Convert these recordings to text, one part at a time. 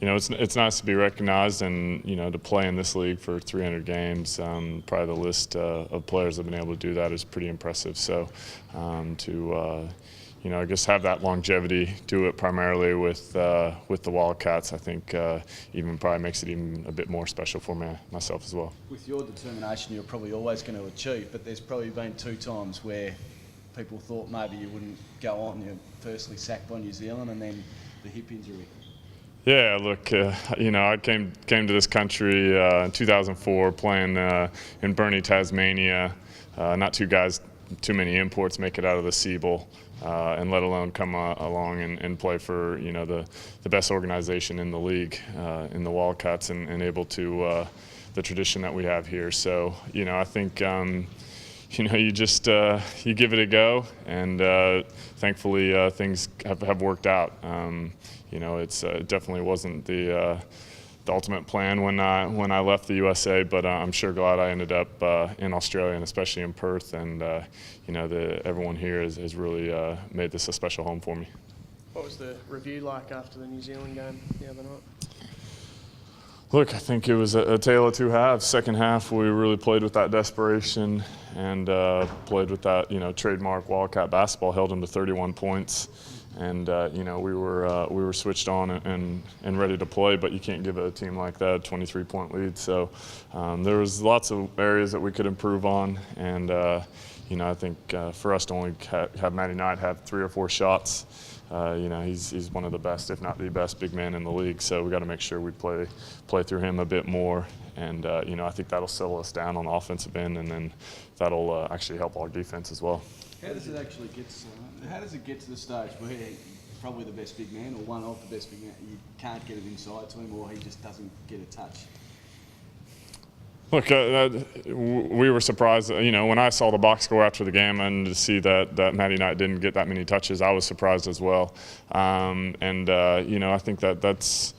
it's nice to be recognized, and to play in this league for 300 games. Probably the list of players that have been able to do that is pretty impressive. So I guess have that longevity, do it primarily with the Wildcats, I think even probably makes it even a bit more special for myself as well. With your determination, you're probably always going to achieve, but there's probably been 2 times where people thought maybe you wouldn't go on. You're firstly sacked by New Zealand, and then the hip injury. Yeah, look, I came to this country in 2004 playing in Burnie, Tasmania. Not too many imports make it out of the Seabowl, and let alone come along and play for the best organization in the league, in the Wildcats, and able to the tradition that we have here. So I think you just you give it a go, and thankfully things have worked out. It definitely wasn't the ultimate plan when I left the USA, but I'm sure glad I ended up in Australia, and especially in Perth. And everyone here has really made this a special home for me. What was the review like after the New Zealand game the other night? Look, I think it was a tale of 2 halves. Second half, we really played with that desperation and played with that trademark Wildcat basketball, held them to 31 points. And we were switched on and ready to play, but you can't give a team like that a 23-point lead. So there was lots of areas that we could improve on, and I think for us to only have Matty Knight have 3 or 4 shots, he's one of the best, if not the best, big man in the league. So we got to make sure we play through him a bit more, and I think that'll settle us down on the offensive end, and then that'll actually help our defense as well. How does it actually get to the stage where he's probably the best big man, or one of the best big men, you can't get it inside to him, or he just doesn't get a touch? Look, we were surprised. When I saw the box score after the game and to see that Matty Knight didn't get that many touches, I was surprised as well. I think that's.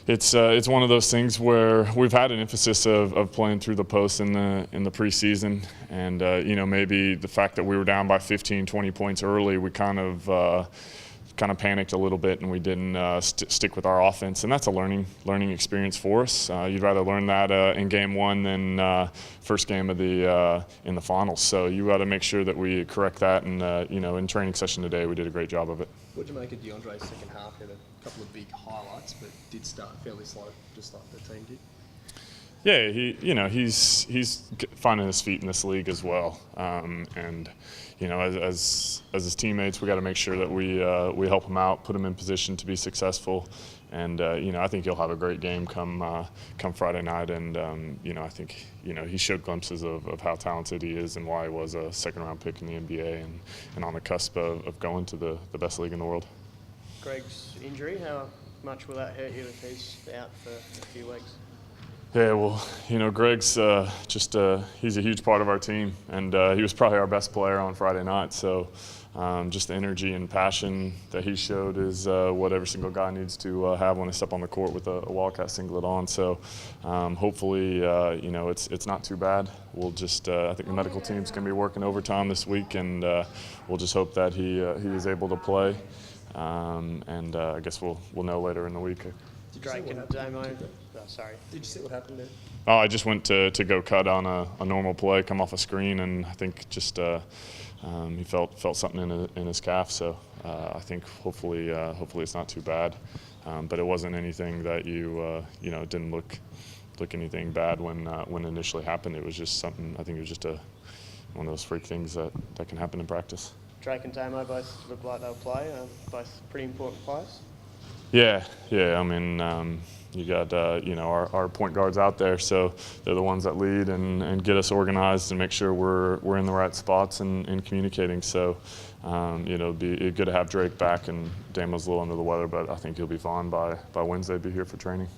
It's one of those things where we've had an emphasis of playing through the post in the preseason, and maybe the fact that we were down by 15, 20 points early, we kind of panicked a little bit, and we didn't stick with our offense, and that's a learning experience for us. You'd rather learn that in game 1 than first game of in the finals. So you got to make sure that we correct that, and in training session today, we did a great job of it. What did you make of DeAndre's second half? He had a couple of big highlights, but did start fairly slow, just like the team did. Yeah, he's finding his feet in this league as well, and as his teammates, we got to make sure that we help him out, put him in position to be successful, and I think he'll have a great game come Friday night, and I think he showed glimpses of how talented he is and why he was a second-round pick in the NBA and on the cusp of going to the best league in the world. Greg's injury, how much will that hurt you if he's out for a few weeks? Yeah, well, Greg's he's a huge part of our team, and he was probably our best player on Friday night. So just the energy and passion that he showed is what every single guy needs to have when they step on the court with a Wildcat singlet on. So hopefully, it's not too bad. We'll just, I think the medical team's going to be working overtime this week, and we'll just hope that he is able to play. And I guess we'll know later in the week. Drake and Damo. Sorry. Did you see what happened there? Oh, I just went to go cut on a normal play, come off a screen, and I think just he felt something in his calf. So I think hopefully it's not too bad. But it wasn't anything that it didn't look anything bad when it initially happened. It was just something. I think it was just one of those freak things that can happen in practice. Drake and Damo both look like they'll play. Both pretty important players. Yeah. I mean, you got our point guards out there, so they're the ones that lead and get us organized and make sure we're in the right spots and communicating. So it'll be good to have Drake back, and Damo's a little under the weather, but I think he'll be fine by Wednesday. Be here for training.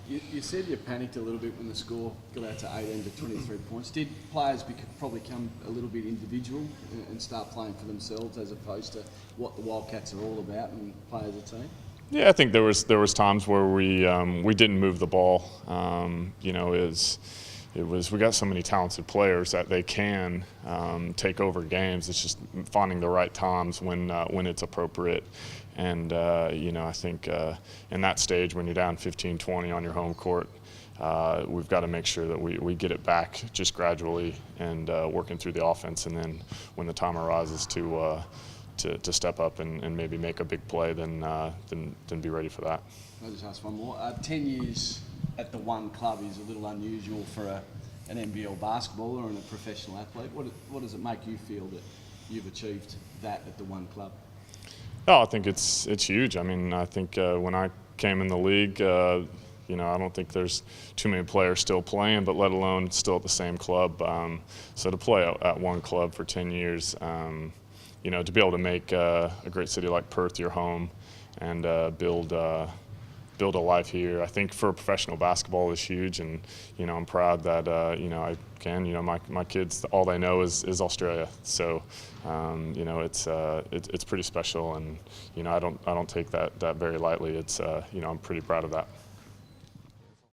You said you panicked a little bit when the score got out to 18 to 23 points. Did players probably become a little bit individual and start playing for themselves as opposed to what the Wildcats are all about and play as a team? Yeah, I think there was times where we didn't move the ball. we got so many talented players that they can take over games. It's just finding the right times when it's appropriate. And I think in that stage when you're down 15-20 on your home court, we've got to make sure that we get it back just gradually and working through the offense. And then when the time arises to step up and maybe make a big play, then be ready for that. I'll just ask one more. 10 years at the one club is a little unusual for an NBL basketballer and a professional athlete. What does it make you feel that you've achieved that at the one club? Oh, I think it's huge. I mean, I think when I came in the league, I don't think there's too many players still playing, but let alone still at the same club. So to play at one club for 10 years, to be able to make a great city like Perth your home and build a life here, I think for professional basketball is huge. And, I'm proud that, I can, my kids, all they know is Australia. So, it's pretty special. And, I don't take that very lightly. I'm pretty proud of that.